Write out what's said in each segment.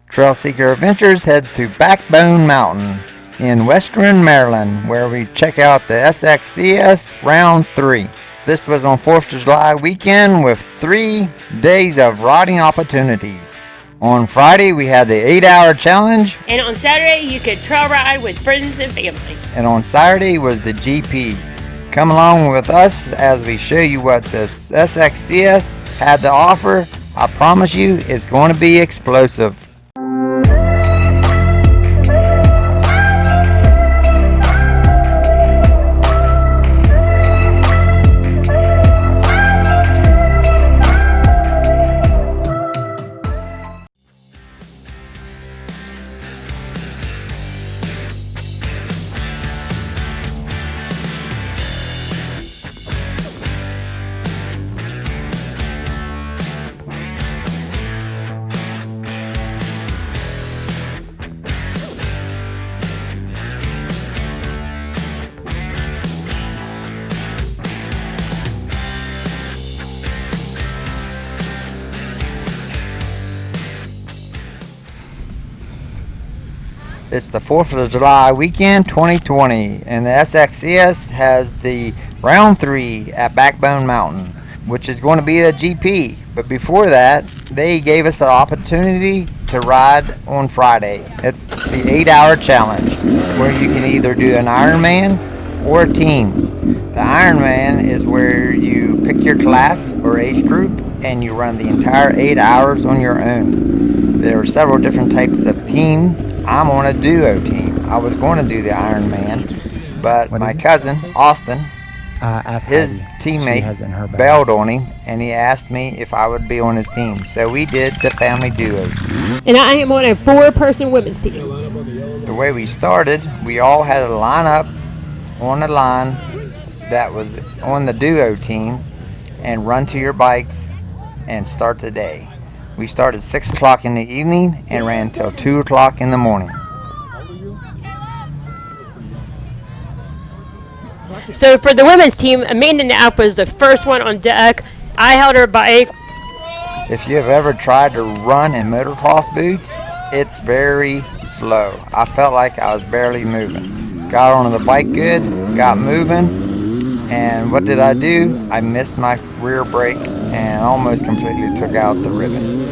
Trail Seeker Adventures heads to Backbone Mountain in Western Maryland, where we check out the Sxcs Round 3. This was on 4th of July weekend with 3 days of riding opportunities. On Friday, we had the 8-hour challenge. And on Saturday, you could trail ride with friends and family. And on Saturday was the GP. Come along with us as we show you what the Sxcs had to offer. I promise you, it's going to be explosive. It's the 4th of July weekend 2020, and the Sxcs has the round 3 at Backbone Mountain, which is going to be a GP. But before that, they gave us the opportunity to ride on Friday. It's the 8-hour challenge, where you can either do an Ironman or a team. The Ironman is where you pick your class or age group, and you run the entire 8 hours on your own. There are several different types of team. I'm on a duo team. I was going to do the Ironman, but my cousin, Austin, his teammate bailed on him, and he asked me if I would be on his team. So we did the family duo. And I am on a 4-person women's team. The way we started, we all had a lineup on the line that was on the duo team, and run to your bikes and start the day. We started 6 o'clock in the evening and ran till 2 o'clock in the morning. So for the women's team, Amanda Knapp was the first one on deck. I held her bike. If you have ever tried to run in motocross boots, it's very slow. I felt like I was barely moving. Got on the bike good, got moving, and what did I do? I missed my rear brake and almost completely took out the ribbon.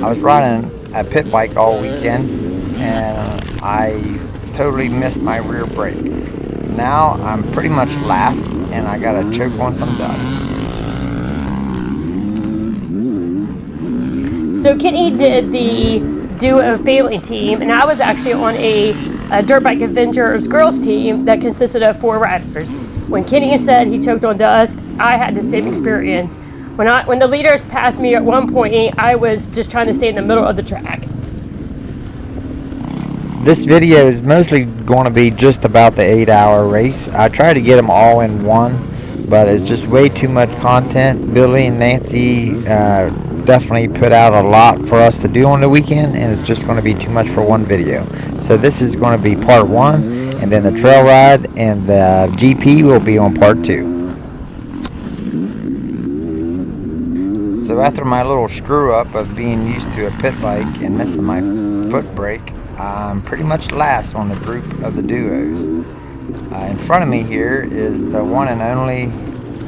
I was riding a pit bike all weekend, and I totally missed my rear brake. Now I'm pretty much last, and I got to choke on some dust. So Kenny did the duo family team, and I was actually on a Dirt Bike Adventures girls team that consisted of 4 riders. When Kenny said he choked on dust, I had the same experience. When the leaders passed me at one point, I was just trying to stay in the middle of the track. This video is mostly going to be just about the 8-hour race. I tried to get them all in one, but it's just way too much content. Billy and Nancy definitely put out a lot for us to do on the weekend, and it's just going to be too much for one video. So this is going to be part 1, and then the trail ride and the GP will be on part 2. So after my little screw up of being used to a pit bike and missing my foot brake, I'm pretty much last on the group of the duos. In front of me here is the one and only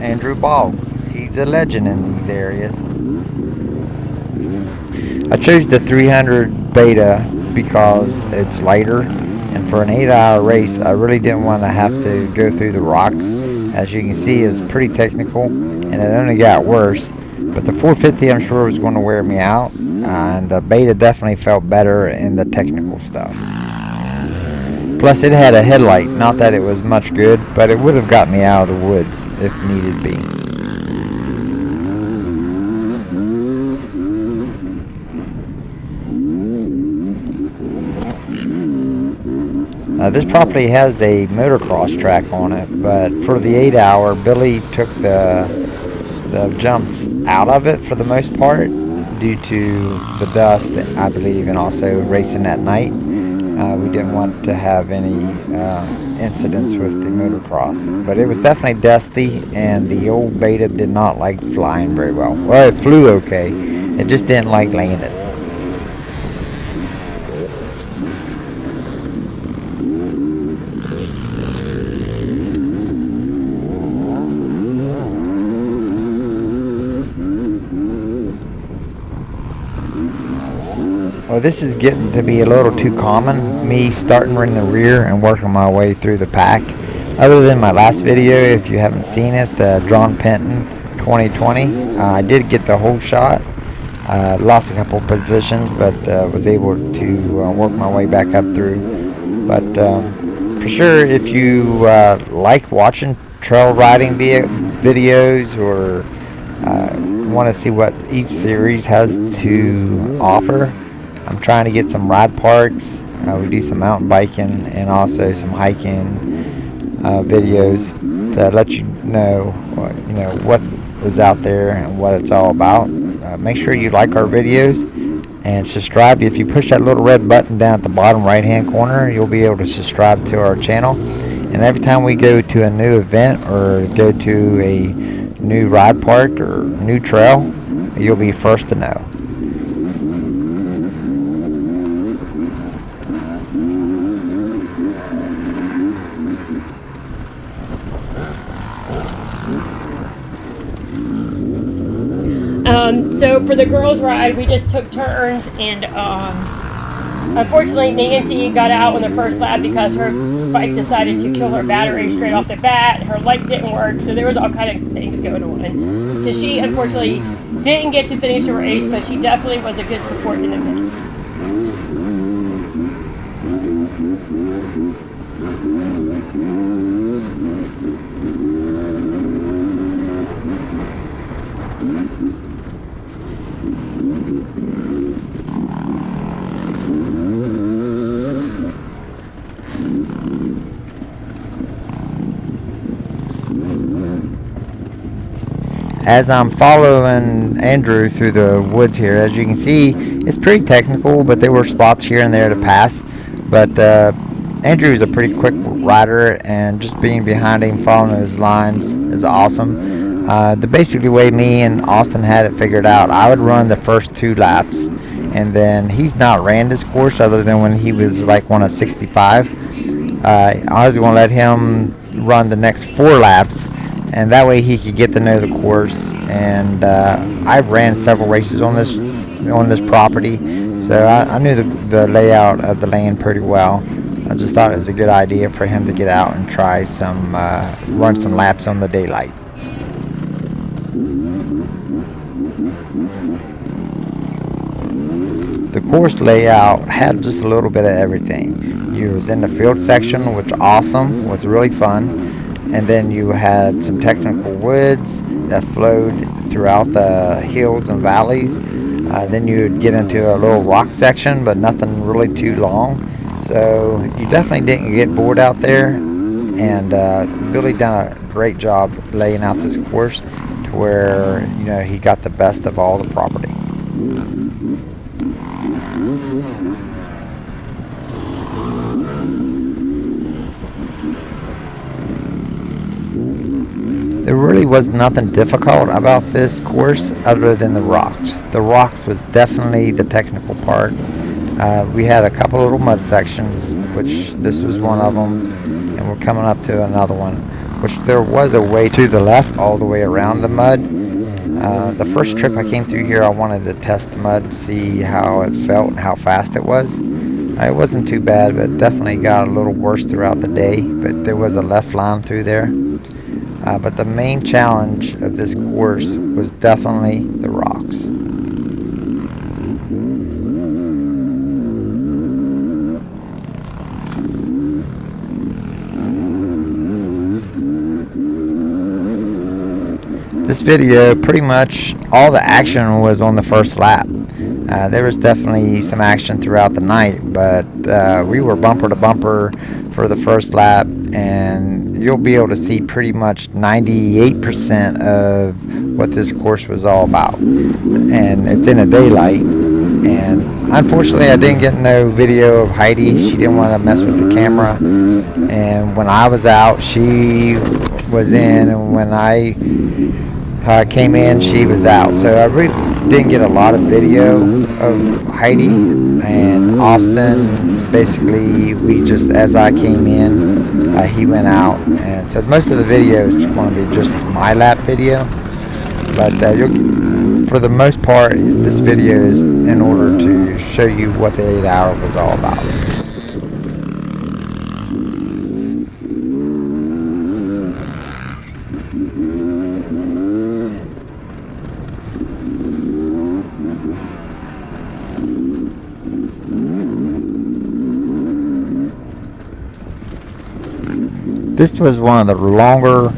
Andrew Boggs. He's a legend in these areas. I chose the 300 Beta because it's lighter, and for an 8-hour race I really didn't want to have to go through the rocks. As you can see, it's pretty technical, and it only got worse. But the 450 I'm sure was going to wear me out, and the Beta definitely felt better in the technical stuff. Plus it had a headlight, not that it was much good, but it would have got me out of the woods if needed be. This property has a motocross track on it, but for the 8-hour, Billy took the jumps out of it for the most part due to the dust, I believe, and also racing at night. We didn't want to have any incidents with the motocross, but it was definitely dusty, and the old Beta did not like flying very well. Well, it flew okay, it just didn't like landing. Well, this is getting to be a little too common, me starting in the rear and working my way through the pack. Other than my last video, if you haven't seen it, the Drawn Penton 2020, I did get the whole shot. Lost a couple positions, but was able to work my way back up through. But for sure, if you like watching trail riding videos or want to see what each series has to offer, I'm trying to get some ride parks. We do some mountain biking and also some hiking videos to let you know what is out there and what it's all about. Make sure you like our videos and subscribe. If you push that little red button down at the bottom right hand corner, you'll be able to subscribe to our channel. And every time we go to a new event or go to a new ride park or new trail, you'll be first to know. So for the girls' ride, we just took turns, and unfortunately Nancy got out on the first lap because her bike decided to kill her battery straight off the bat. Her light didn't work, so there was all kind of things going on. So she unfortunately didn't get to finish the race, but she definitely was a good support in the pits. As I'm following Andrew through the woods here, as you can see, it's pretty technical, but there were spots here and there to pass. But Andrew is a pretty quick rider, and just being behind him, following his lines is awesome. The basically way me and Austin had it figured out, I would run the first 2 laps, and then he's not ran this course other than when he was like one of 65. I was going to let him run the next 4 laps, and that way he could get to know the course. And I ran several races on this property, so I knew the layout of the land pretty well. I just thought it was a good idea for him to get out and try run some laps on the daylight. The course layout had just a little bit of everything. You was in the field section, which was really fun. And then you had some technical woods that flowed throughout the hills and valleys. Then you would get into a little rock section, but nothing really too long. So you definitely didn't get bored out there. And Billy done a great job laying out this course to where he got the best of all the property. There really was nothing difficult about this course other than the rocks. The rocks was definitely the technical part. We had a couple little mud sections, which this was one of them, and we're coming up to another one, which there was a way to the left all the way around the mud. The first trip I came through here, I wanted to test the mud, see how it felt and how fast it was. It wasn't too bad, but definitely got a little worse throughout the day, but there was a left line through there. But the main challenge of this course was definitely the rocks. This video, pretty much all the action was on the first lap. There was definitely some action throughout the night, but we were bumper to bumper for the first lap, and you'll be able to see pretty much 98% of what this course was all about. And it's in the daylight, and unfortunately I didn't get no video of Heidi. She didn't want to mess with the camera, and when I was out she was in, and when I came in she was out. So I really didn't get a lot of video of Heidi and Austin. Basically, we just, as I came in, he went out, and so most of the video is going to be just my lap video. But for the most part, this video is in order to show you what the 8 hour was all about. This was one of the longer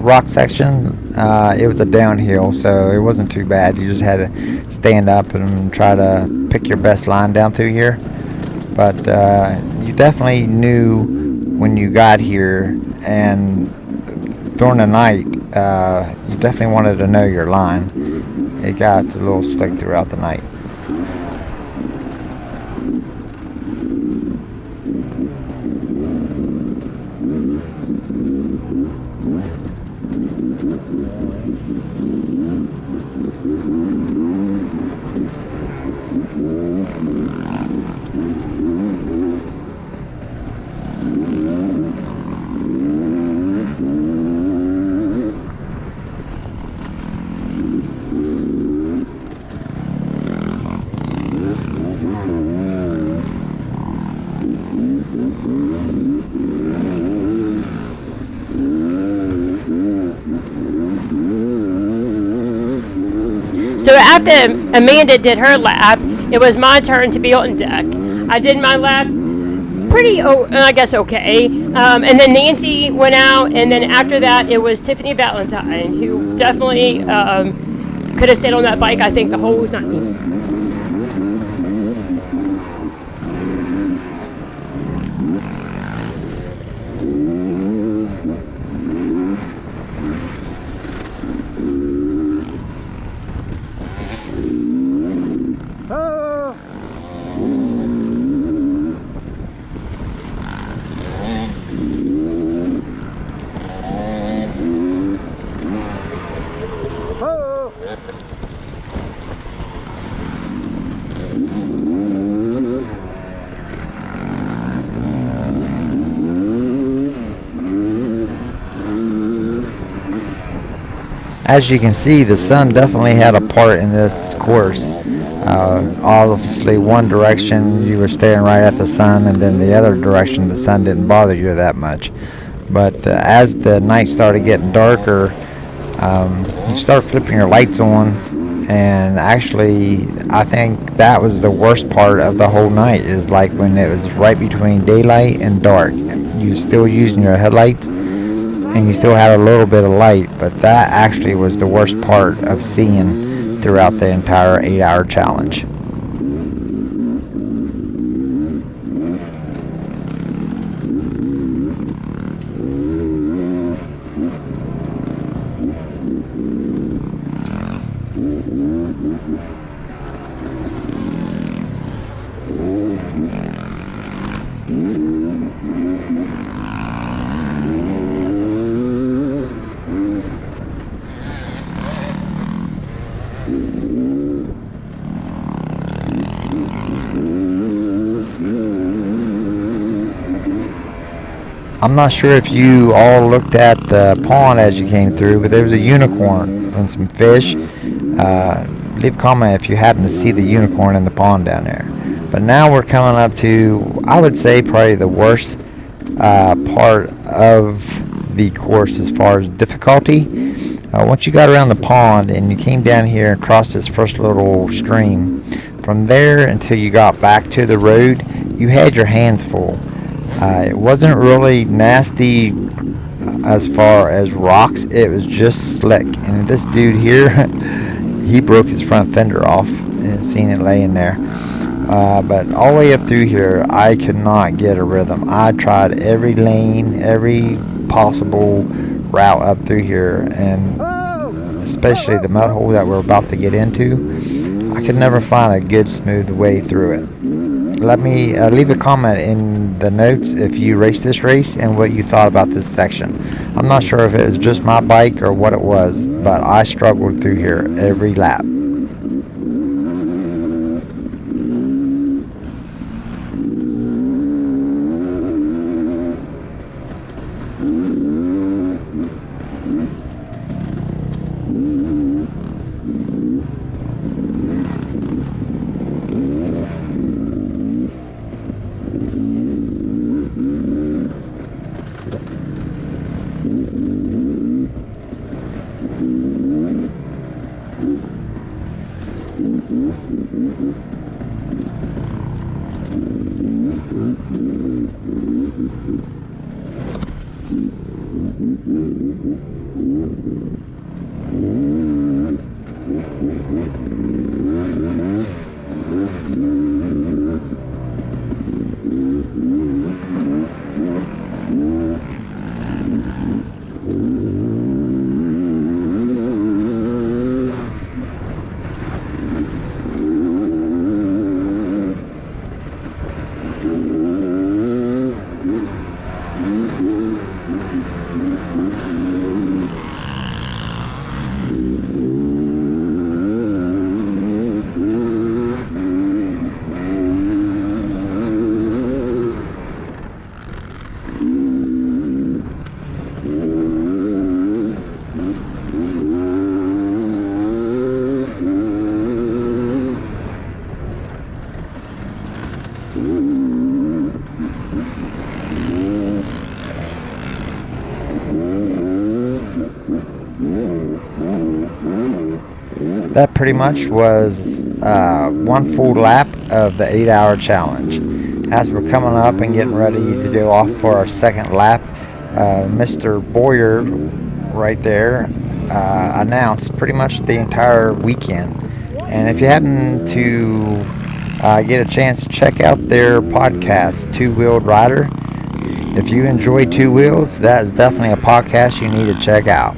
rock section. It was a downhill, so it wasn't too bad. You just had to stand up and try to pick your best line down through here. But you definitely knew when you got here, and during the night, you definitely wanted to know your line. It got a little slick throughout the night. So after Amanda did her lap, it was my turn to be on deck. I did my lap pretty, I guess, okay. And then Nancy went out, and then after that, it was Tiffany Valentine, who definitely could have stayed on that bike, I think, the whole night. As you can see, the sun definitely had a part in this course. Obviously, one direction you were staring right at the sun, and then the other direction the sun didn't bother you that much. But as the night started getting darker, you start flipping your lights on, and actually, I think that was the worst part of the whole night, is like when it was right between daylight and dark. You were still using your headlights, and you still had a little bit of light, but that actually was the worst part of seeing throughout the entire 8 hour challenge. I'm not sure if you all looked at the pond as you came through, but there was a unicorn and some fish. Leave a comment if you happen to see the unicorn in the pond down there. But now we're coming up to, I would say, probably the worst part of the course as far as difficulty. Once you got around the pond and you came down here and crossed this first little stream, from there until you got back to the road, you had your hands full. It wasn't really nasty as far as rocks. It was just slick. And this dude here, he broke his front fender off and seen it laying there. But all the way up through here, I could not get a rhythm. I tried every lane, every possible route up through here, and especially the mud hole that we're about to get into, I could never find a good smooth way through it. Let me leave a comment in the notes if you raced this race and what you thought about this section. I'm not sure if it was just my bike or what it was, but I struggled through here every lap. That pretty much was one full lap of the 8-hour challenge. As we're coming up and getting ready to go off for our second lap, Mr. Boyer right there announced pretty much the entire weekend. And if you happen to get a chance, check out their podcast, Two-Wheeled Rider. If you enjoy two wheels, that is definitely a podcast you need to check out.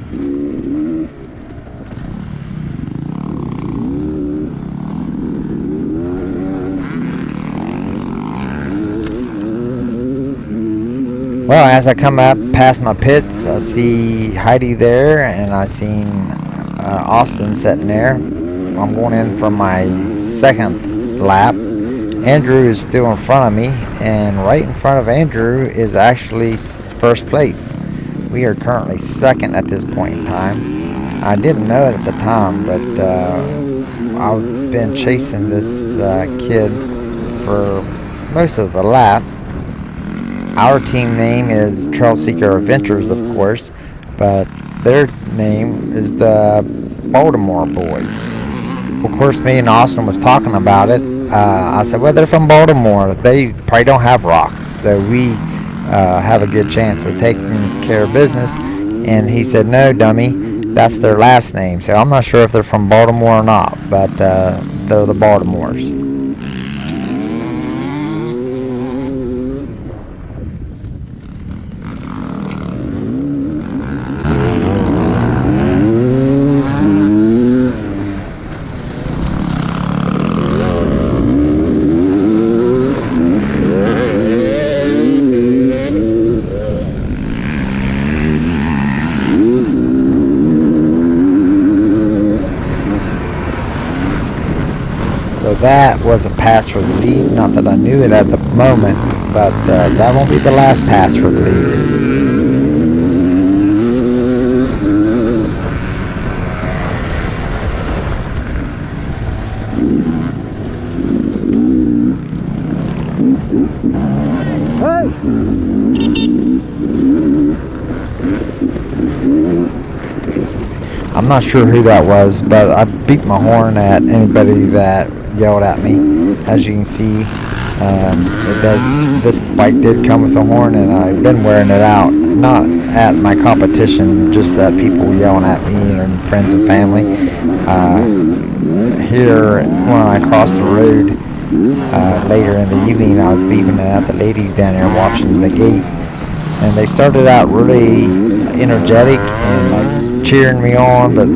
Well, as I come up past my pits, I see Heidi there, and I seen Austin sitting there. I'm going in for my second lap. Andrew is still in front of me, and right in front of Andrew is actually first place. We are currently second at this point in time. I didn't know it at the time, but I've been chasing this kid for most of the lap. Our team name is Trail Seeker Adventures, of course, but their name is the Baltimore Boys. Of course, me and Austin was talking about it. I said, well, they're from Baltimore. They probably don't have rocks, so we have a good chance of taking care of business. And he said, no, dummy, that's their last name. So I'm not sure if they're from Baltimore or not, but they're the Baltimores. So that was a pass for the lead. Not that I knew it at the moment, but that won't be the last pass for the lead. I'm not sure who that was, but I beat my horn at anybody that yelled at me. As you can see, this bike did come with a horn, and I've been wearing it out. Not at my competition, just at people yelling at me and friends and family. Here, when I crossed the road later in the evening, I was beeping at the ladies down there watching the gate, and they started out really energetic and cheering me on, but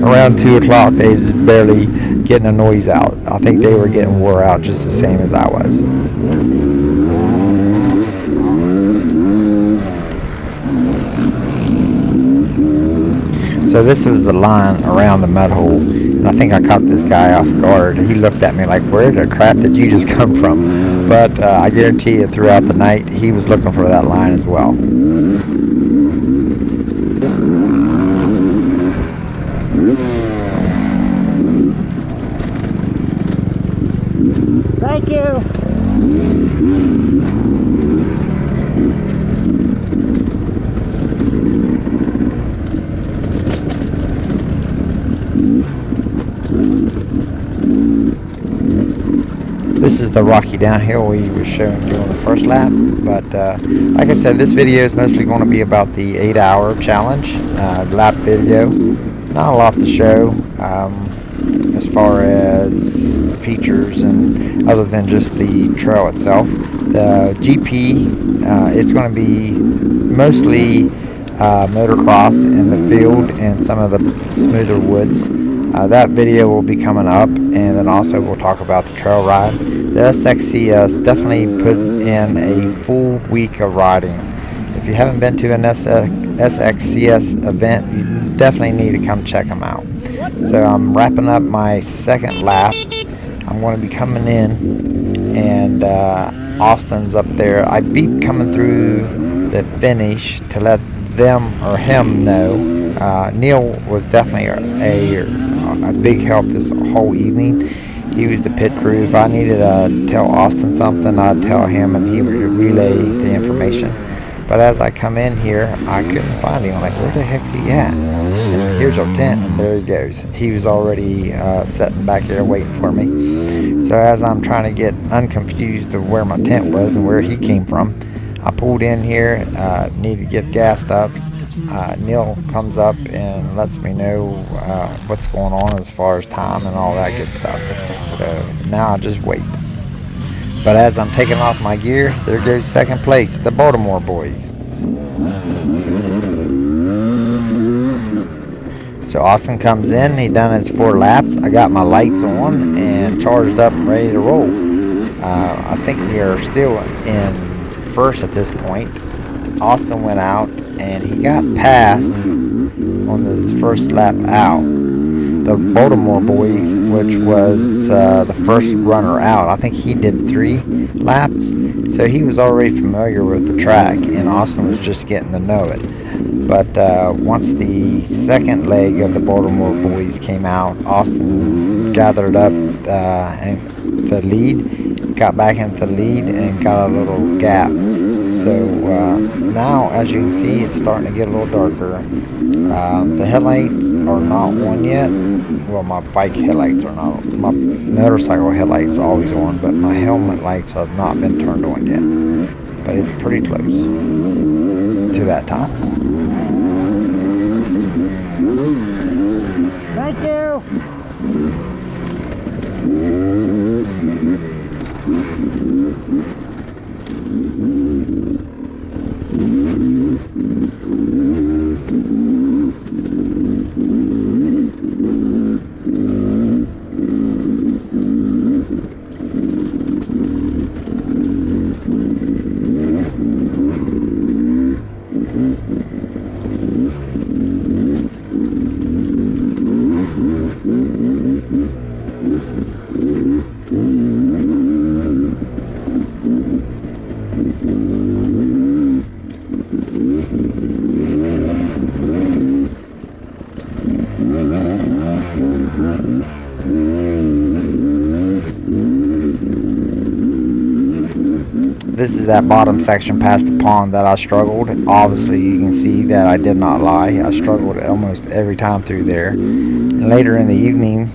around 2 o'clock they was barely getting a noise out. I think they were getting wore out just the same as I was. So this was the line around the mud hole, and I think I caught this guy off guard. He looked at me like, where the crap did you just come from? But I guarantee you throughout the night he was looking for that line as well. Thank you. This is the rocky downhill we were showing during the first lap. But like I said, this video is mostly going to be about the 8-hour challenge lap video. Not a lot to show as far as features and other than just the trail itself. The GP, it's going to be mostly motocross in the field and some of the smoother woods. That video will be coming up, and then also we'll talk about the trail ride. The Sxcs definitely put in a full week of riding. If you haven't been to an Sxcs event, you definitely need to come check them out. So I'm wrapping up my second lap. I'm going to be coming in, and Austin's up there. I beat coming through the finish to let them or him know. Neil was definitely a big help this whole evening. He was the pit crew. If I needed to tell Austin something, I'd tell him and he would relay the information. But as I come in here, I couldn't find him. I'm like, where the heck's he at? And here's our tent, and there he goes. He was already sitting back here waiting for me. So as I'm trying to get unconfused of where my tent was and where he came from, I pulled in here, needed to get gassed up. Neil comes up and lets me know what's going on as far as time and all that good stuff. So now I just wait. But as I'm taking off my gear, there goes second place, the Baltimore boys. So Austin comes in, he done his 4 laps. I got my lights on and charged up and ready to roll. I think we are still in first at this point. Austin went out and he got passed on his first lap out. The Baltimore boys, which was the first runner out, I think he did 3 laps, so he was already familiar with the track, and Austin was just getting to know it. But once the second leg of the Baltimore boys came out, Austin gathered up and the lead, got back into the lead, and got a little gap. So now, as you can see, it's starting to get a little darker. The headlights are not on yet. Well, my bike headlights are not. My motorcycle headlights are always on, but my helmet lights have not been turned on yet. But it's pretty close to that time. Thank you. This is that bottom section past the pond that I struggled. Obviously, you can see that I did not lie. I struggled almost every time through there. And later in the evening,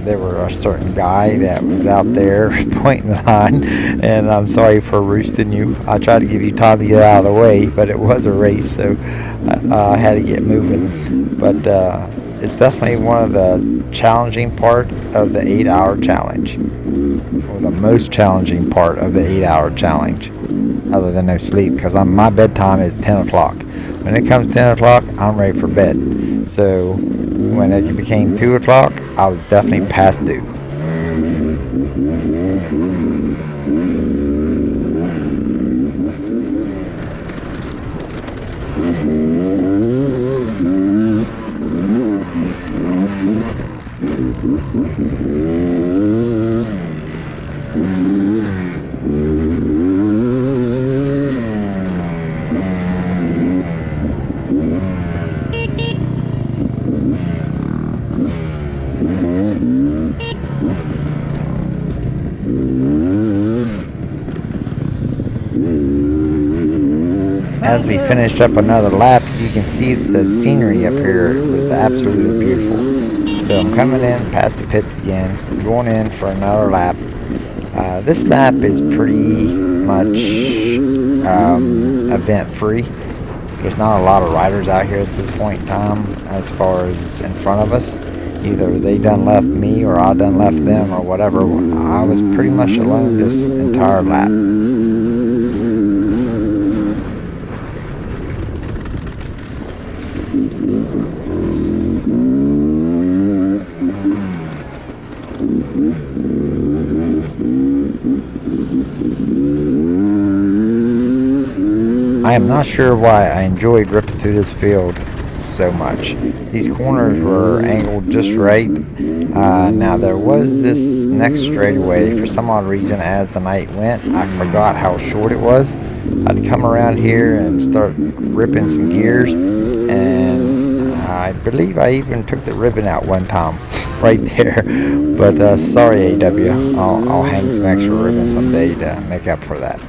there were a certain guy that was out there pointing the line, and I'm sorry for roosting you. I tried to give you time to get out of the way, but it was a race, so I had to get moving. But it's definitely one of the challenging part of the 8-hour challenge, or the most challenging part of the 8-hour challenge, other than no sleep, because my bedtime is 10 o'clock. When it comes 10 o'clock, I'm ready for bed. So when it became 2 o'clock, I was definitely past due. As we finished up another lap, you can see the scenery up here. It was absolutely beautiful. So I'm coming in past the pits again, going in for another lap. This lap is pretty much event free. There's not a lot of riders out here at this point in time as far as in front of us. Either they done left me or I done left them or whatever. I was pretty much alone this entire lap. I am not sure why I enjoyed ripping through this field so much. These corners were angled just right. Now there was this next straightaway. For some odd reason, as the night went, I forgot how short it was. I'd come around here and start ripping some gears, and I believe I even took the ribbon out one time right there. But sorry, AW. I'll hang some extra ribbon someday to make up for that.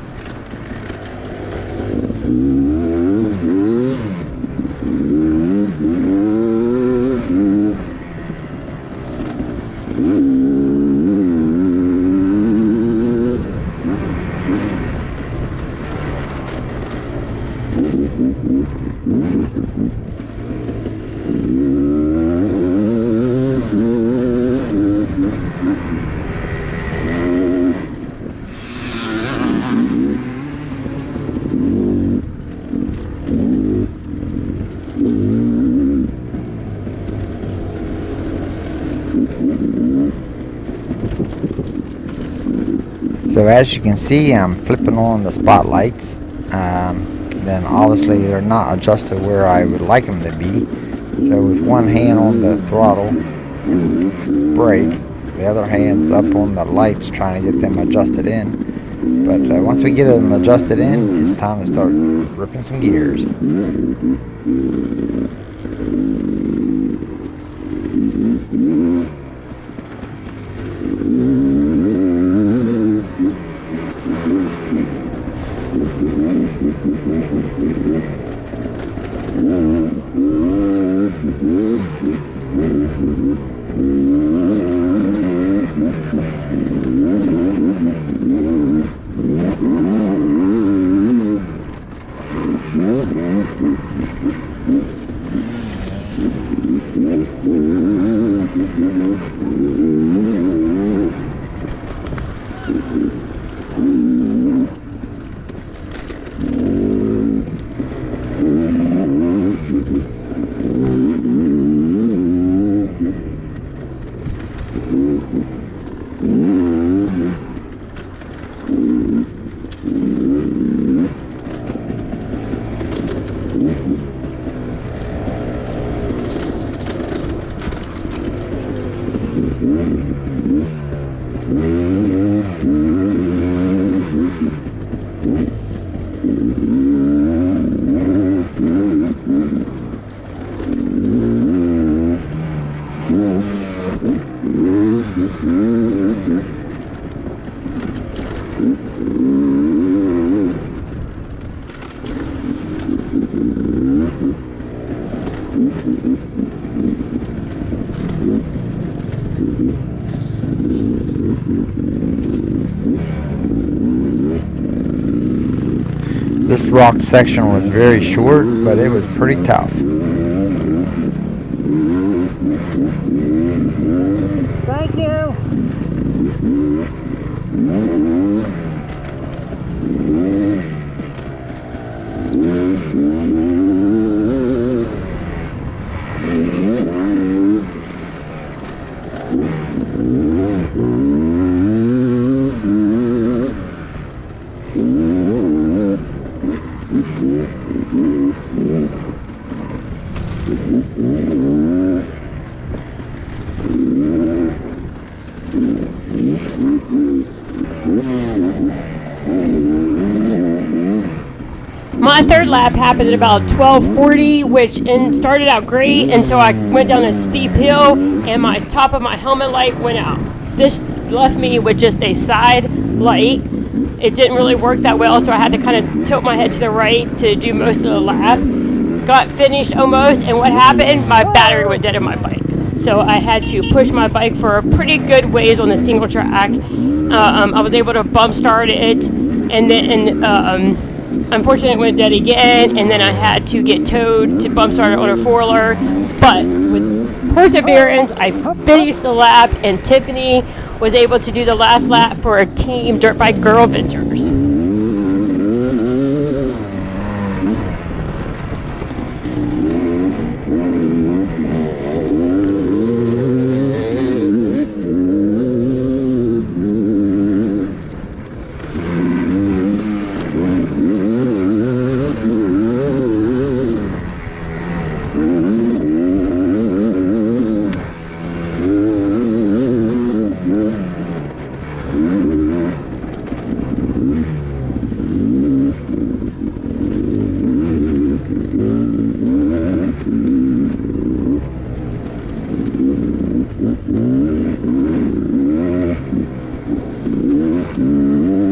So as you can see, I'm flipping on the spotlights. Then obviously they're not adjusted where I would like them to be. So with one hand on the throttle and brake, the other hand's up on the lights trying to get them adjusted in. But once we get them adjusted in, it's time to start ripping some gears. This rock section was very short, but it was pretty tough. Thank you. My third lap happened at about 12:40, which started out great until I went down a steep hill and my top of my helmet light went out. This left me with just a side light. It didn't really work that well, so I had to kind of tilt my head to the right to do most of the lap. Got finished almost, and what happened? My battery went dead in my bike. so I had to push my bike for a pretty good ways on the single track. I was able to bump start it, and then unfortunately it went dead again, and then I had to get towed to bump start it on a 4-wheeler. But with perseverance, I finished the lap, and Tiffany was able to do the last lap for a team Dirt Bike Girl Ventures.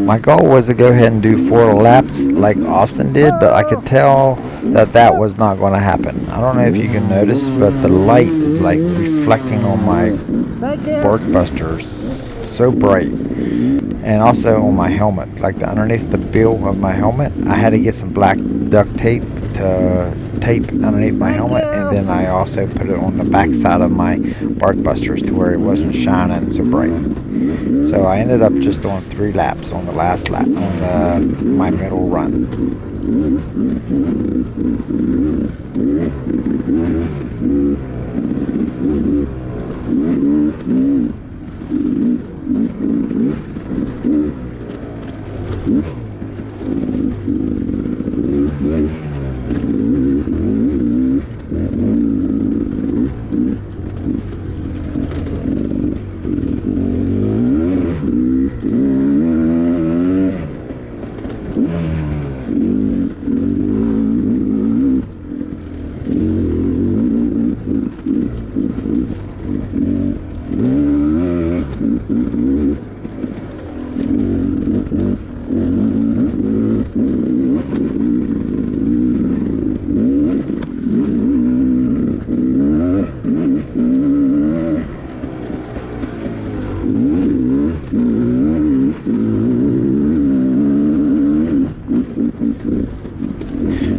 My goal was to go ahead and do 4 laps like Austin did, but I could tell that was not going to happen. I don't know if you can notice, but the light is like reflecting on my Barkbuster so bright, and also on my helmet, like the underneath the bill of my helmet. I had to get some black duct tape to tape underneath my helmet, and then I also put it on the back side of my Barkbusters to where it wasn't shining so bright. So I ended up just doing 3 laps on the last lap on my middle run.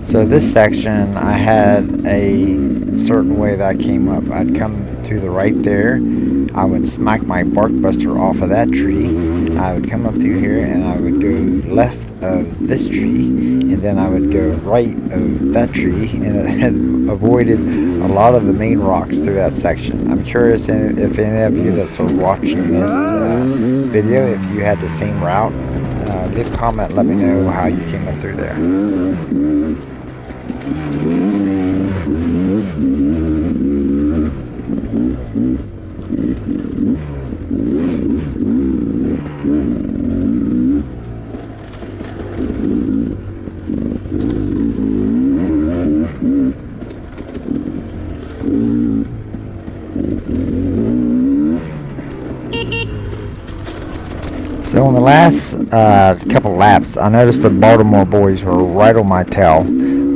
So this section, I had a certain way that I came up. I'd come to the right there. I would smack my Barkbuster off of that tree. I would come up through here, and I would go left of this tree, and then I would go right of that tree, and it had avoided a lot of the main rocks through that section. I'm curious if any of you that are watching this video, if you had the same route. Leave a comment, let me know how you came up through there. So on the last couple laps, I noticed the Baltimore boys were right on my tail.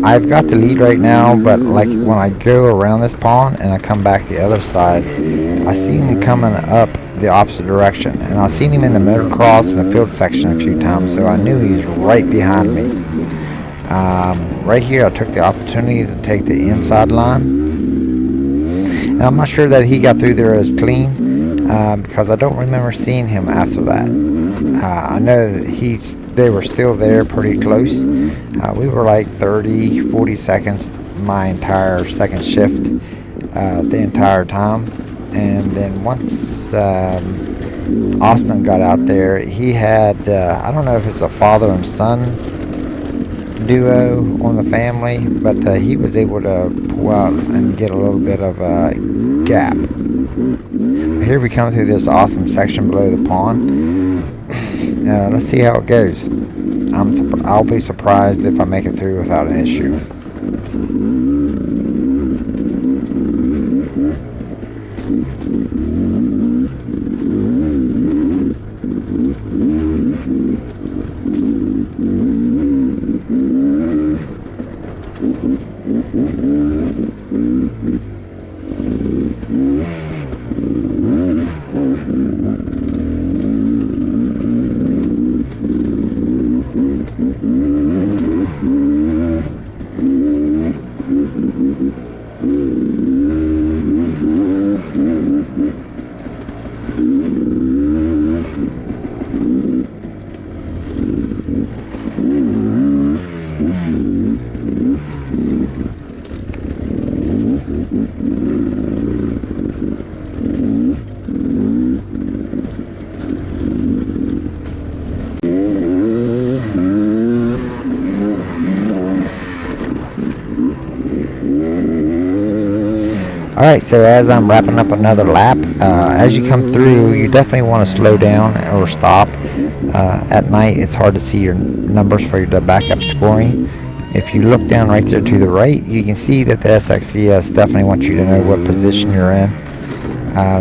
I've got the lead right now, but like when I go around this pond and I come back the other side, I see him coming up the opposite direction, and I've seen him in the motocross and the field section a few times, so I knew he was right behind me. Right here, I took the opportunity to take the inside line, and I'm not sure that he got through there as clean because I don't remember seeing him after that. I know that they were still there pretty close. We were like 30-40 seconds my entire second shift the entire time. And then once Austin got out there, he had, I don't know if it's a father and son duo on the family, but he was able to pull out and get a little bit of a gap. Here we come through this awesome section below the pond. Let's see how it goes. I'll be surprised if I make it through without an issue. Alright, so as I'm wrapping up another lap, as you come through, you definitely want to slow down or stop. At night, it's hard to see your numbers for the backup scoring. If you look down right there to the right, you can see that the Sxcs definitely wants you to know what position you're in.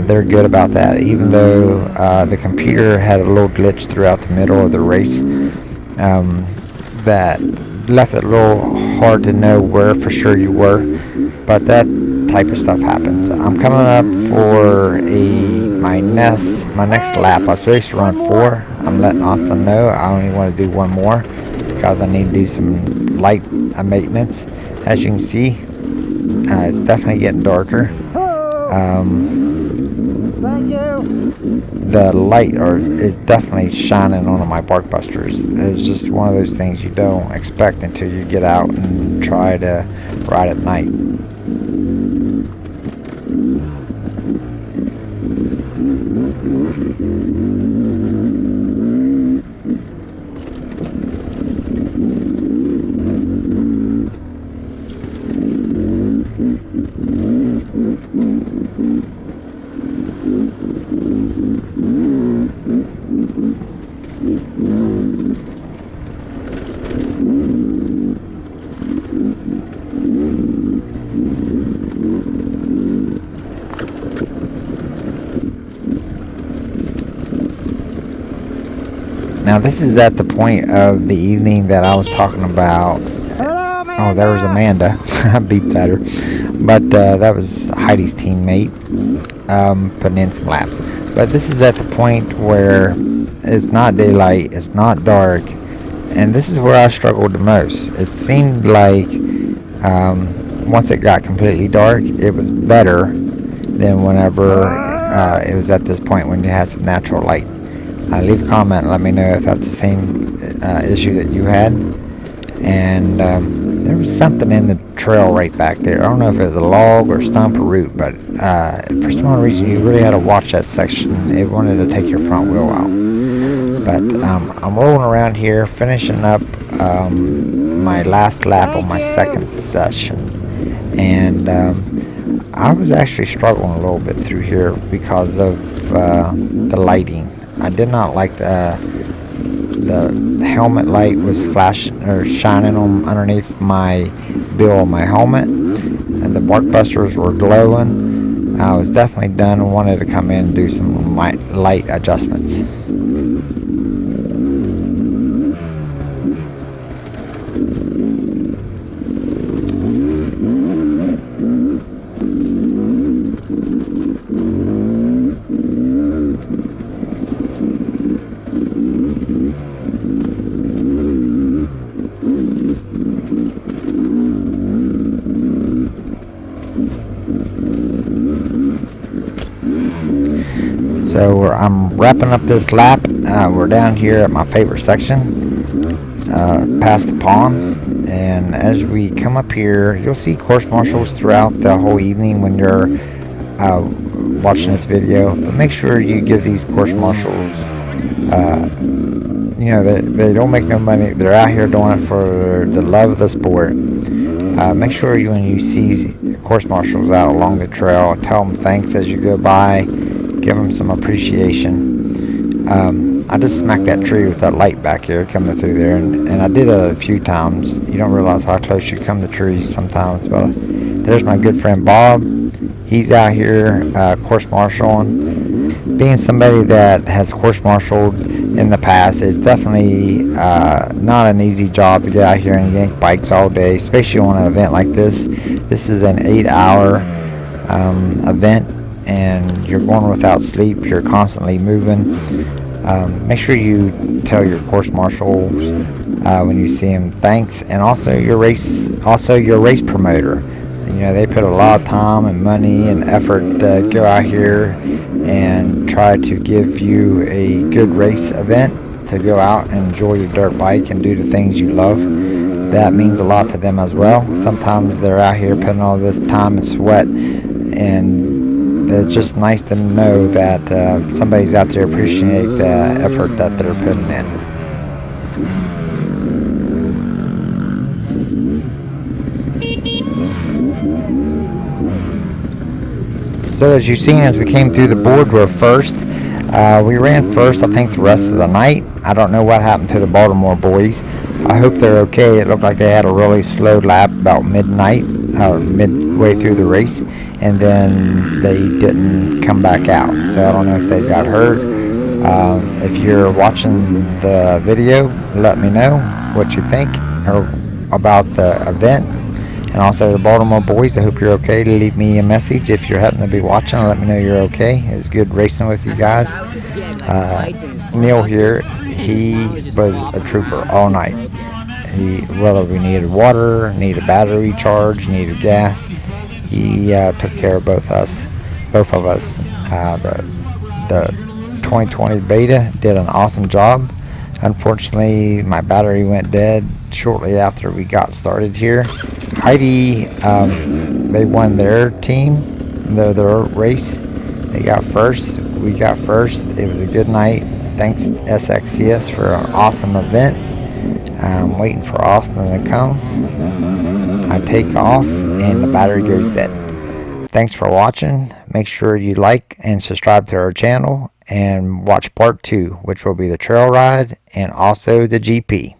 They're good about that, even though the computer had a little glitch throughout the middle of the race that left it a little hard to know where for sure you were, but that type of stuff happens. I'm coming up for my next lap. I was supposed to run 4. I'm letting Austin know I only want to do 1 more because I need to do some light maintenance. As you can see, it's definitely getting darker. Thank you. The light is definitely shining on my bark busters. It's just one of those things you don't expect until you get out and try to ride at night. Now this is at the point of the evening that I was talking about. Oh, there was Amanda. I beeped at her. But that was Heidi's teammate putting in some laps. But this is at the point where it's not daylight, it's not dark, and this is where I struggled the most. It seemed like once it got completely dark, it was better than whenever it was at this point when you had some natural light. Leave a comment and let me know if that's the same issue that you had. And there was something in the trail right back there. I don't know if it was a log or stump or root, but for some reason you really had to watch that section. It wanted to take your front wheel out. But I'm rolling around here, finishing up my last lap on my second session. And I was actually struggling a little bit through here because of the lighting. I did not like the helmet light was flashing or shining on underneath my bill of my helmet, and the bark busters were glowing. I was definitely done and wanted to come in and do some light adjustments. So I'm wrapping up this lap. We're down here at my favorite section, past the pond. And as we come up here, you'll see course marshals throughout the whole evening when you're watching this video. But make sure you give these course marshals, they don't make no money. They're out here doing it for the love of the sport. Make sure when you see course marshals out along the trail, tell them thanks as you go by. Give them some appreciation. I just smacked that tree with that light back here coming through there, and I did it a few times. You don't realize how close you come to trees sometimes. But there's my good friend Bob. He's out here course marshaling. Being somebody that has course marshaled in the past is definitely not an easy job to get out here and yank bikes all day, especially on an event like this. This is an 8-hour event, and you're going without sleep. You're constantly moving. Make sure you tell your course marshals when you see them thanks, and also your race promoter. They put a lot of time and money and effort to go out here and try to give you a good race event, to go out and enjoy your dirt bike and do the things you love. That means a lot to them as well. Sometimes they're out here putting all this time and sweat, and it's just nice to know that somebody's out there appreciate the effort that they're putting in. So as you've seen, as we came through the board, we're first. We ran first, I think, the rest of the night. I don't know what happened to the Baltimore boys. I hope they're okay. It looked like they had a really slow lap about midnight, or midway through the race, and then they didn't come back out. So I don't know if they got hurt. If you're watching the video, let me know what you think or about the event. And also the Baltimore boys, I hope you're okay. Leave me a message if you're happen to be watching. Let me know you're okay. It's good racing with you guys. Neil here, he was a trooper all night. Whether we needed water, needed battery charge, needed gas, he took care of both of us. The 2020 beta did an awesome job. Unfortunately, my battery went dead shortly after we got started here. Heidi, they won their their race. They got first. We got first. It was a good night. Thanks Sxcs for an awesome event. I'm waiting for Austin to come. I take off and the battery goes dead. Thanks for watching. Make sure you like and subscribe to our channel and watch part 2, which will be the trail ride and also the GP.